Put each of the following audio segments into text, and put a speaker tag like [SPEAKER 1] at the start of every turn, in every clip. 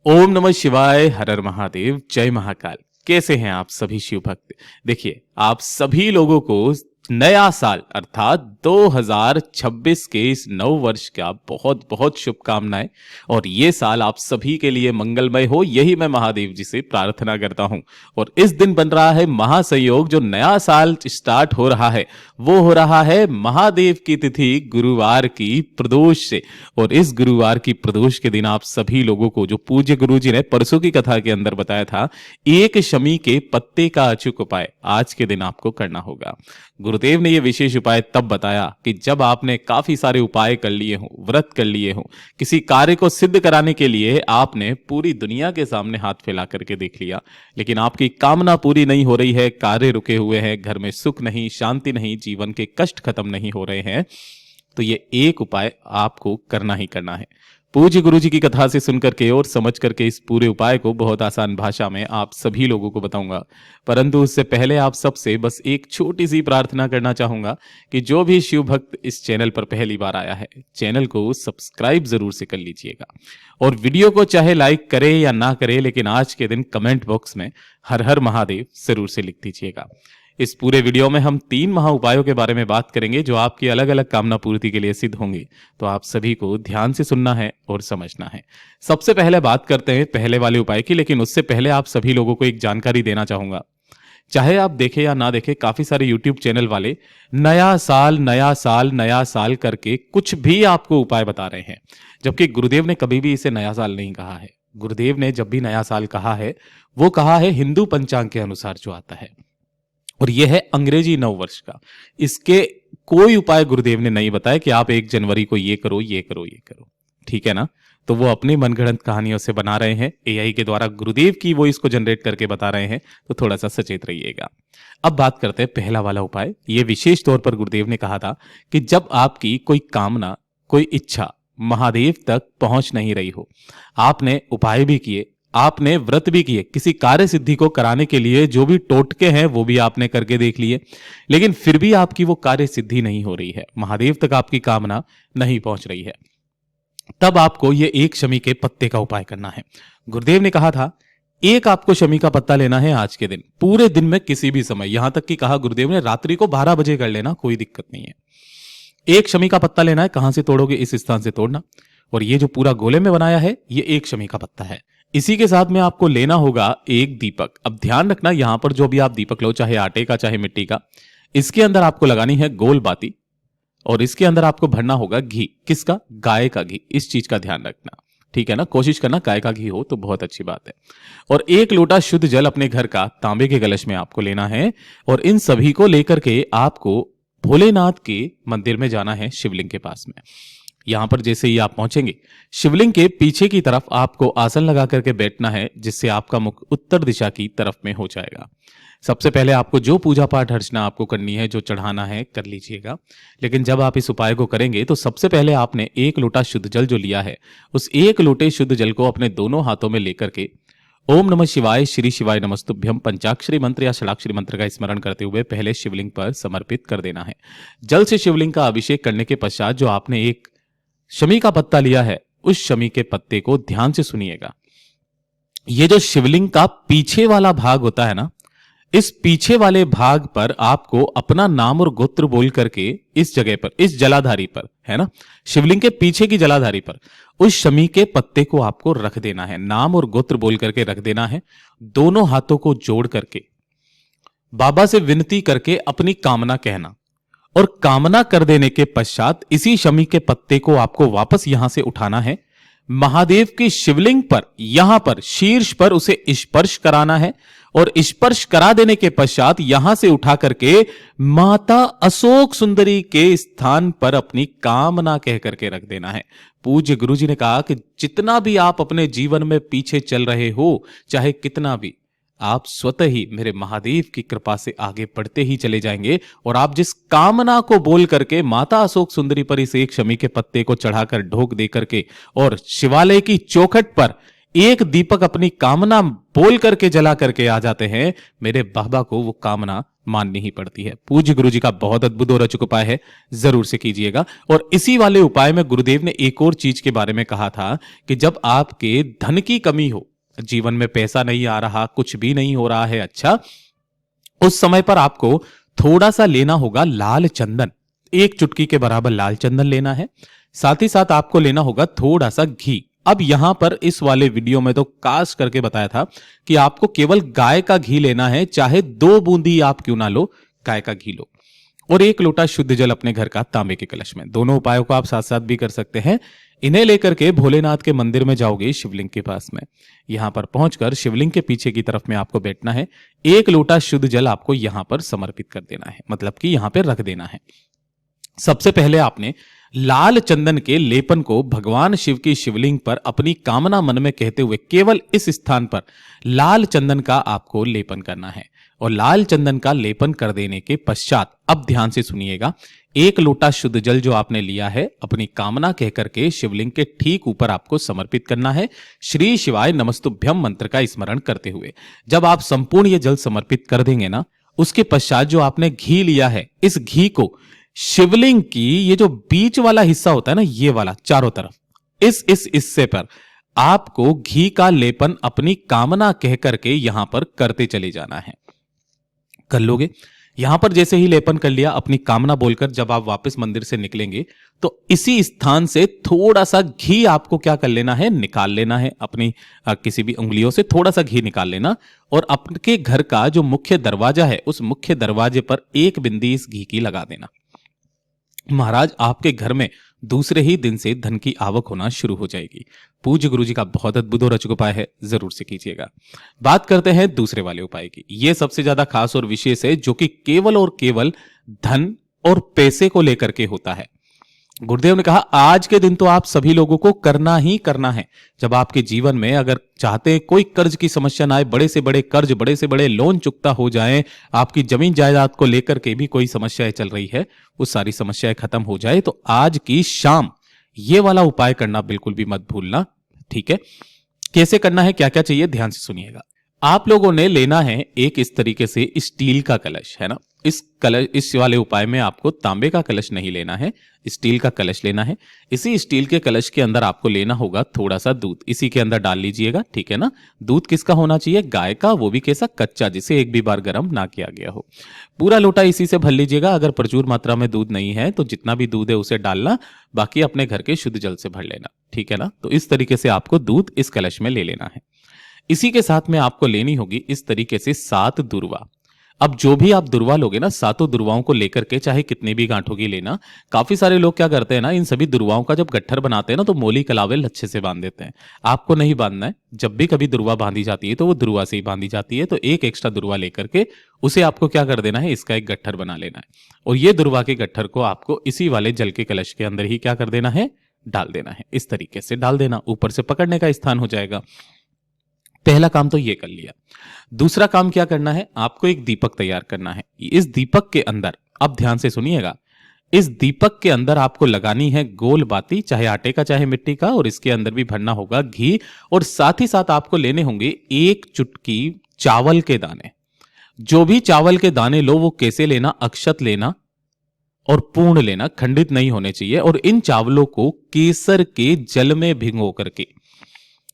[SPEAKER 1] ओम नमः शिवाय, हर हर महादेव, जय महाकाल। कैसे हैं आप सभी शिव भक्त? देखिए, आप सभी लोगों को नया साल अर्थात 2026 के इस नव वर्ष का बहुत बहुत शुभकामनाएं। और ये साल आप सभी के लिए मंगलमय हो, यही मैं महादेव जी से प्रार्थना करता हूं। और इस दिन बन रहा है महासंयोग, जो नया साल स्टार्ट हो रहा है वो हो रहा है महादेव की तिथि गुरुवार की प्रदोष से। और इस गुरुवार की प्रदोष के दिन आप सभी लोगों को, जो पूज्य गुरु जी ने परसों की कथा के अंदर बताया था, एक शमी के पत्ते का अचूक उपाय आज के दिन आपको करना होगा। गुरुदेव ने यह विशेष उपाय तब बताया कि जब आपने काफी सारे उपाय कर लिए हों, व्रत कर लिए हों, किसी कार्य को सिद्ध कराने के लिए आपने पूरी दुनिया के सामने हाथ फैला करके देख लिया, लेकिन आपकी कामना पूरी नहीं हो रही है, कार्य रुके हुए हैं, घर में सुख नहीं, शांति नहीं, जीवन के कष्ट खत्म नहीं हो रहे हैं, तो ये एक उपाय आपको करना ही करना है। पूज्य गुरु जी की कथा से सुनकर के और समझ करके इस पूरे उपाय को बहुत आसान भाषा में आप सभी लोगों को बताऊंगा। परंतु उससे पहले आप सबसे बस एक छोटी सी प्रार्थना करना चाहूंगा कि जो भी शिव भक्त इस चैनल पर पहली बार आया है, चैनल को सब्सक्राइब जरूर से कर लीजिएगा। और वीडियो को चाहे लाइक करे या ना करे, लेकिन आज के दिन कमेंट बॉक्स में हर हर महादेव जरूर से लिख दीजिएगा। इस पूरे वीडियो में हम 3 महा उपायों के बारे में बात करेंगे, जो आपकी अलग अलग कामना पूर्ति के लिए सिद्ध होंगे। तो आप सभी को ध्यान से सुनना है और समझना है। सबसे पहले बात करते हैं पहले वाले उपाय की, लेकिन उससे पहले आप सभी लोगों को एक जानकारी देना चाहूंगा। चाहे आप देखें या ना देखें, काफी सारे यूट्यूब चैनल वाले नया साल नया साल नया साल करके कुछ भी आपको उपाय बता रहे हैं, जबकि गुरुदेव ने कभी भी इसे नया साल नहीं कहा है। गुरुदेव ने जब भी नया साल कहा है, वो कहा है हिंदू पंचांग के अनुसार जो आता है, और यह है अंग्रेजी नव वर्ष का। इसके कोई उपाय गुरुदेव ने नहीं बताया कि आप 1 जनवरी को ये करो ये करो ये करो, ठीक है ना। तो वो अपनी मनगढ़ंत कहानियों से बना रहे हैं, एआई के द्वारा गुरुदेव की वो इसको जनरेट करके बता रहे हैं, तो थोड़ा सा सचेत रहिएगा। अब बात करते हैं पहला वाला उपाय। ये विशेष तौर पर गुरुदेव ने कहा था कि जब आपकी कोई कामना, कोई इच्छा महादेव तक पहुंच नहीं रही हो, आपने उपाय भी किए, आपने व्रत भी किए, किसी कार्य सिद्धि को कराने के लिए जो भी टोटके हैं वो भी आपने करके देख लिए, लेकिन फिर भी आपकी वो कार्य सिद्धि नहीं हो रही है, महादेव तक आपकी कामना नहीं पहुंच रही है, तब आपको ये एक शमी के पत्ते का उपाय करना है। गुरुदेव ने कहा था एक आपको शमी का पत्ता लेना है आज के दिन, पूरे दिन में किसी भी समय, यहां तक कि कहा गुरुदेव ने रात्रि को 12 बजे कर लेना, कोई दिक्कत नहीं है। एक शमी का पत्ता लेना है। कहां से तोड़ोगे? इस स्थान से तोड़ना। और ये जो पूरा गोले में बनाया है, ये एक शमी का पत्ता है। इसी के साथ में आपको लेना होगा एक दीपक। अब ध्यान रखना, यहां पर जो भी आप दीपक लो, चाहे आटे का चाहे मिट्टी का, इसके अंदर आपको लगानी है गोल बाती, और इसके अंदर आपको भरना होगा घी। किसका? गाय का घी। इस चीज का ध्यान रखना, ठीक है ना। कोशिश करना गाय का घी हो तो बहुत अच्छी बात है। और 1 लोटा शुद्ध जल अपने घर का तांबे के कलश में आपको लेना है, और इन सभी को लेकर के आपको भोलेनाथ के मंदिर में जाना है, शिवलिंग के पास में। यहां पर जैसे ही आप पहुंचेंगे, शिवलिंग के पीछे की तरफ आपको आसन लगा करके बैठना है, जिससे आपका मुख उत्तर दिशा की तरफ में हो जाएगा। सबसे पहले आपको जो पूजा पाठ अर्चना आपको करनी है, जो चढ़ाना है, कर लीजिएगा। लेकिन जब आप इस उपाय को करेंगे तो सबसे पहले आपने 1 लोटा शुद्ध जल जो लिया है, उस 1 लोटे शुद्ध जल को अपने दोनों हाथों में लेकर के ओम नमः शिवाय, श्री शिवाय नमस्तुभ्यम पंचाक्षरी मंत्र या षडाक्षरी मंत्र का स्मरण करते हुए पहले शिवलिंग पर समर्पित कर देना है। जल से शिवलिंग का अभिषेक करने के पश्चात जो आपने एक शमी का पत्ता लिया है, उस शमी के पत्ते को ध्यान से सुनिएगा। ये जो शिवलिंग का पीछे वाला भाग होता है ना, इस पीछे वाले भाग पर आपको अपना नाम और गोत्र बोल करके इस जगह पर, इस जलाधारी पर, है ना, शिवलिंग के पीछे की जलाधारी पर उस शमी के पत्ते को आपको रख देना है। नाम और गोत्र बोल करके रख देना है। दोनों हाथों को जोड़ करके बाबा से विनती करके अपनी कामना कहना, और कामना कर देने के पश्चात इसी शमी के पत्ते को आपको वापस यहां से उठाना है, महादेव की शिवलिंग पर, यहां पर शीर्ष पर उसे स्पर्श कराना है, और स्पर्श करा देने के पश्चात यहां से उठा करके माता अशोक सुंदरी के स्थान पर अपनी कामना कह करके रख देना है। पूज्य गुरु जी ने कहा कि जितना भी आप अपने जीवन में पीछे चल रहे हो, चाहे कितना भी, आप स्वतः ही मेरे महादेव की कृपा से आगे बढ़ते ही चले जाएंगे। और आप जिस कामना को बोल करके माता अशोक सुंदरी पर इस एक शमी के पत्ते को चढ़ाकर ढोक दे करके और शिवालय की चौखट पर एक दीपक अपनी कामना बोल करके जला करके आ जाते हैं, मेरे बाबा को वो कामना माननी ही पड़ती है। पूज्य गुरु जी का बहुत अद्भुत और अचूक उपाय है, जरूर से कीजिएगा। और इसी वाले उपाय में गुरुदेव ने एक और चीज के बारे में कहा था कि जब आपके धन की कमी हो, जीवन में पैसा नहीं आ रहा, कुछ भी नहीं हो रहा है अच्छा, उस समय पर आपको थोड़ा सा लेना होगा लाल चंदन, एक चुटकी के बराबर लाल चंदन लेना है। साथ ही साथ आपको लेना होगा थोड़ा सा घी। अब यहां पर इस वाले वीडियो में तो कास्ट करके बताया था कि आपको केवल गाय का घी लेना है, चाहे 2 बूंदी आप क्यों ना लो, गाय का घी लो। और 1 लोटा शुद्ध जल अपने घर का तांबे के कलश में। दोनों उपायों को आप साथ साथ भी कर सकते हैं। इन्हें लेकर के भोलेनाथ के मंदिर में जाओगे, शिवलिंग के पास में, यहां पर पहुंचकर शिवलिंग के पीछे की तरफ में आपको बैठना है। 1 लोटा शुद्ध जल आपको यहां पर समर्पित कर देना है, मतलब कि यहां पर रख देना है। सबसे पहले आपने लाल चंदन के लेपन को भगवान शिव की शिवलिंग पर अपनी कामना मन में कहते हुए केवल इस स्थान पर लाल चंदन का आपको लेपन करना है। और लाल चंदन का लेपन कर देने के पश्चात अब ध्यान से सुनिएगा, 1 लोटा शुद्ध जल जो आपने लिया है अपनी कामना कहकर के शिवलिंग के ठीक ऊपर आपको समर्पित करना है, श्री शिवाय नमस्तुभ्यम मंत्र का स्मरण करते हुए। जब आप संपूर्ण ये जल समर्पित कर देंगे ना, उसके पश्चात जो आपने घी लिया है, इस घी को शिवलिंग की ये जो बीच वाला हिस्सा होता है ना, ये वाला चारों तरफ, इस हिस्से पर आपको घी का लेपन अपनी कामना कह करके यहां पर करते चले जाना है। कर लोगे? यहां पर जैसे ही लेपन कर लिया अपनी कामना बोलकर, जब आप वापस मंदिर से निकलेंगे तो इसी स्थान से थोड़ा सा घी आपको क्या कर लेना है, निकाल लेना है। अपनी किसी भी उंगलियों से थोड़ा सा घी निकाल लेना और अपने घर का जो मुख्य दरवाजा है, उस मुख्य दरवाजे पर 1 बिंदी इस घी की लगा देना। महाराज, आपके घर में दूसरे ही दिन से धन की आवक होना शुरू हो जाएगी। पूज्य गुरु जी का बहुत अद्भुत और अचूक उपाय है, जरूर से कीजिएगा। बात करते हैं दूसरे वाले उपाय की। यह सबसे ज्यादा खास और विशेष है, जो कि केवल और केवल धन और पैसे को लेकर के होता है। गुरुदेव ने कहा आज के दिन तो आप सभी लोगों को करना ही करना है। जब आपके जीवन में अगर चाहते हैं कोई कर्ज की समस्या ना आए, बड़े से बड़े कर्ज, बड़े से बड़े लोन चुकता हो जाए, आपकी जमीन जायदाद को लेकर के भी कोई समस्याएं चल रही है, वो सारी समस्याएं खत्म हो जाए, तो आज की शाम ये वाला उपाय करना बिल्कुल भी मत भूलना। ठीक है, कैसे करना है, क्या क्या चाहिए, ध्यान से सुनिएगा। आप लोगों ने लेना है एक इस तरीके से स्टील का कलश, है ना। इस वाले उपाय में आपको तांबे का कलश नहीं लेना है, स्टील का कलश लेना है। इसी स्टील के कलश के अंदर आपको लेना होगा थोड़ा सा दूध, इसी के अंदर डाल लीजिएगा। ठीक है ना। दूध किसका होना चाहिए, गाय का, वो भी कैसा, कच्चा, जिसे एक भी बार गर्म ना किया गया हो। पूरा लोटा इसी से भर लीजिएगा। अगर प्रचुर मात्रा में दूध नहीं है तो जितना भी दूध है उसे डालना, बाकी अपने घर के शुद्ध जल से भर लेना। ठीक है ना। तो इस तरीके से आपको दूध इस कलश में ले लेना है। इसी के साथ में आपको लेनी होगी इस तरीके से 7 दुर्वा। अब जो भी आप दुर्वा लोगे ना, 7 दुर्वाओं को लेकर के चाहे कितनी भी गांठों की लेना। काफी सारे लोग क्या करते हैं ना, इन सभी दुर्वाओं का जब गट्ठर बनाते हैं ना, तो मोली कलावेल अच्छे से बांध देते हैं। आपको नहीं बांधना है। जब भी कभी दुर्वा बांधी जाती है तो वो दुर्वा से ही बांधी जाती है। तो एक एक्स्ट्रा दुर्वा लेकर के उसे आपको क्या कर देना है, इसका एक गट्ठर बना लेना है। और ये दुर्वा के गट्ठर को आपको इसी वाले जल के कलश के अंदर ही क्या कर देना है, डाल देना है। इस तरीके से डाल देना, ऊपर से पकड़ने का स्थान हो जाएगा। पहला काम तो ये कर लिया। दूसरा काम क्या करना है, आपको एक दीपक तैयार करना है। इस दीपक के अंदर, अब ध्यान से सुनिएगा, इस दीपक के अंदर आपको लगानी है गोल बाती, चाहे आटे का चाहे मिट्टी का, और इसके अंदर भी भरना होगा घी। और साथ ही साथ आपको लेने होंगे 1 चुटकी चावल के दाने। जो भी चावल के दाने लो वो कैसे लेना, अक्षत लेना और पूर्ण लेना, खंडित नहीं होने चाहिए। और इन चावलों को केसर के जल में भिगो करके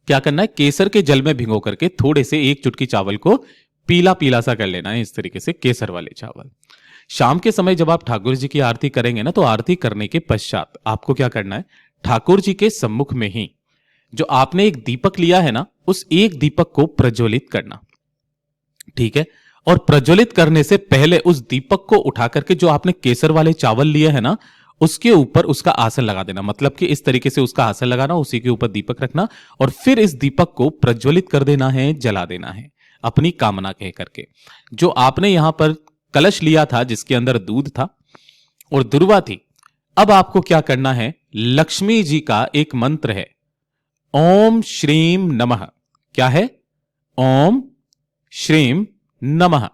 [SPEAKER 1] क्या करना है, केसर के जल में भिगो करके थोड़े से 1 चुटकी चावल को पीला पीला सा कर लेना है, इस तरीके से केसर वाले चावल। शाम के समय जब आप ठाकुर जी की आरती करेंगे ना, तो आरती करने के पश्चात आपको क्या करना है, ठाकुर जी के सम्मुख में ही जो आपने एक दीपक लिया है ना, उस एक दीपक को प्रज्वलित करना। ठीक है। और प्रज्वलित करने से पहले उस दीपक को उठा करके जो आपने केसर वाले चावल लिए है ना, उसके ऊपर उसका आसन लगा देना। मतलब कि इस तरीके से उसका आसन लगाना, उसी के ऊपर दीपक रखना और फिर इस दीपक को प्रज्वलित कर देना है, जला देना है अपनी कामना कह करके। जो आपने यहां पर कलश लिया था जिसके अंदर दूध था और दुर्वा थी, अब आपको क्या करना है, लक्ष्मी जी का एक मंत्र है, ओम श्रीम नमः। क्या है, ओम श्रीम नमः।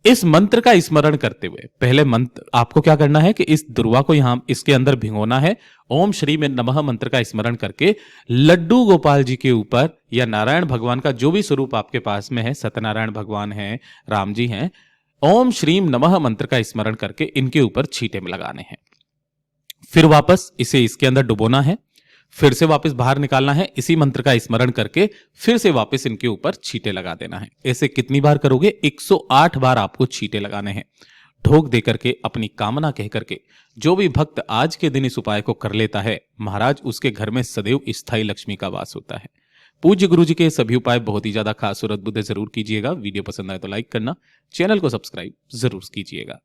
[SPEAKER 1] इस मंत्र का स्मरण करते हुए पहले मंत्र आपको क्या करना है कि इस दुर्वा को यहां इसके अंदर भिगोना है। ओम श्री में नमः मंत्र का स्मरण करके लड्डू गोपाल जी के ऊपर या नारायण भगवान का जो भी स्वरूप आपके पास में है, सत्यनारायण भगवान है, राम जी हैं, ओम श्रीम नमः मंत्र का स्मरण करके इनके ऊपर छींटे में लगाने हैं। फिर वापस इसे इसके अंदर डुबोना है, फिर से वापस बाहर निकालना है, इसी मंत्र का स्मरण करके फिर से वापस इनके ऊपर छींटे लगा देना है। ऐसे कितनी बार करोगे? 108 बार आपको छींटे लगाने हैं। ढोक दे करके अपनी कामना कह करके जो भी भक्त आज के दिन इस उपाय को कर लेता है, महाराज उसके घर में सदैव स्थायी लक्ष्मी का वास होता है। पूज्य गुरु जी के सभी उपाय बहुत ही ज्यादा खास और अद्भुत है, जरूर कीजिएगा। वीडियो पसंद आए तो लाइक करना, चैनल को सब्सक्राइब जरूर कीजिएगा।